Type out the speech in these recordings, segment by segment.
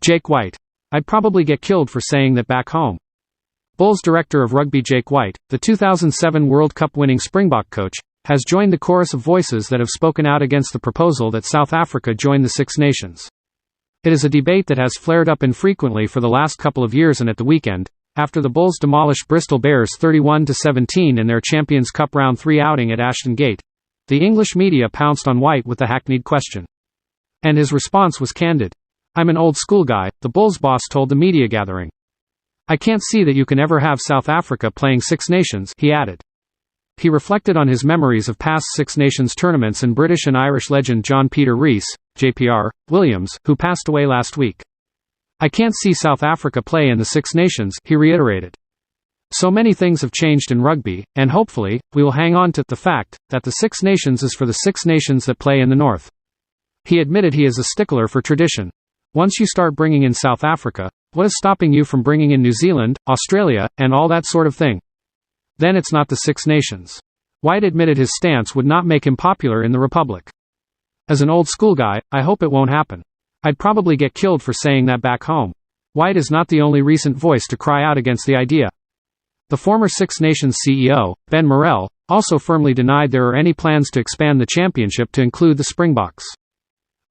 Jake White. I'd probably get killed for saying that back home. Bulls director of rugby Jake White, the 2007 World Cup winning Springbok coach, has joined the chorus of voices that have spoken out against the proposal that South Africa join the Six Nations. It is a debate that has flared up infrequently for the last couple of years, and at the weekend, after the Bulls demolished Bristol Bears 31-17 in their Champions Cup Round 3 outing at Ashton Gate, the English media pounced on White with the hackneyed question. And his response was candid. "I'm an old school guy," the Bulls boss told the media gathering. "I can't see that you can ever have South Africa playing Six Nations," he added. He reflected on his memories of past Six Nations tournaments and British and Irish legend John Peter Rees, JPR, Williams, who passed away last week. "I can't see South Africa play in the Six Nations," he reiterated. "So many things have changed in rugby, and hopefully, we will hang on to the fact that the Six Nations is for the Six Nations that play in the North." He admitted he is a stickler for tradition. "Once you start bringing in South Africa, what is stopping you from bringing in New Zealand, Australia, and all that sort of thing? Then it's not the Six Nations." White admitted his stance would not make him popular in the Republic. "As an old school guy, I hope it won't happen. I'd probably get killed for saying that back home." White is not the only recent voice to cry out against the idea. The former Six Nations CEO, Ben Morrell, also firmly denied there are any plans to expand the championship to include the Springboks.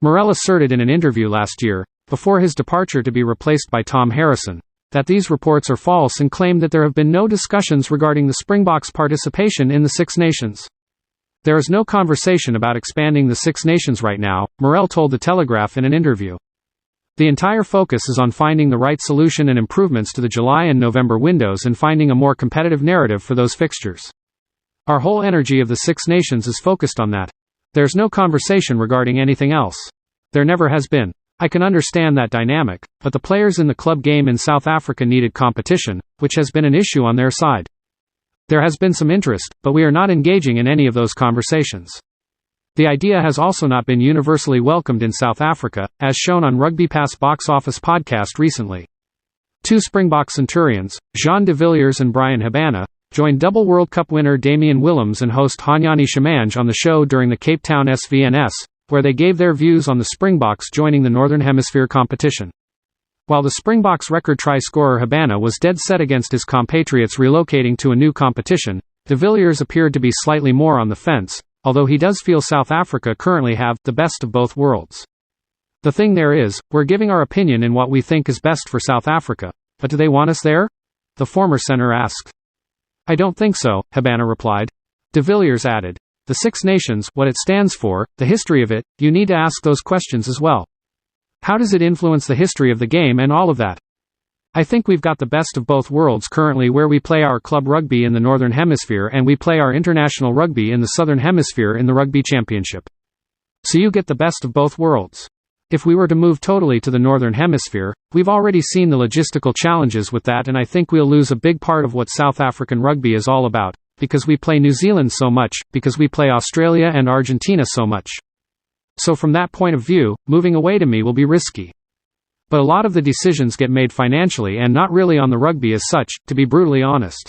Morrell asserted in an interview last year, before his departure to be replaced by Tom Harrison, that these reports are false and claimed that there have been no discussions regarding the Springboks' participation in the Six Nations. "There is no conversation about expanding the Six Nations right now," Morrell told The Telegraph in an interview. "The entire focus is on finding the right solution and improvements to the July and November windows and finding a more competitive narrative for those fixtures. Our whole energy of the Six Nations is focused on that. There's no conversation regarding anything else. There never has been. I can understand that dynamic, but the players in the club game in South Africa needed competition, which has been an issue on their side. There has been some interest, but we are not engaging in any of those conversations. The idea has also not been universally welcomed in South Africa, as shown on Rugby Pass Box Office podcast recently. Two Springbok Centurions, Jean de Villiers and Brian Habana, joined double World Cup winner Damian Willems and host Hanyani Shamange on the show during the Cape Town SVNS, where they gave their views on the Springboks joining the Northern Hemisphere competition. While the Springboks record try scorer Habana was dead set against his compatriots relocating to a new competition, de Villiers appeared to be slightly more on the fence, although he does feel South Africa currently have the best of both worlds. "The thing there is, we're giving our opinion in what we think is best for South Africa, but do they want us there?" the former center asked. "I don't think so," Habana replied. De Villiers added, "The Six Nations, what it stands for, the history of it, you need to ask those questions as well. How does it influence the history of the game and all of that? I think we've got the best of both worlds currently, where we play our club rugby in the Northern Hemisphere and we play our international rugby in the Southern Hemisphere in the Rugby Championship. So you get the best of both worlds. If we were to move totally to the Northern Hemisphere, we've already seen the logistical challenges with that, and I think we'll lose a big part of what South African rugby is all about, because we play New Zealand so much, because we play Australia and Argentina so much. So from that point of view, moving away to me will be risky. But a lot of the decisions get made financially and not really on the rugby as such, to be brutally honest.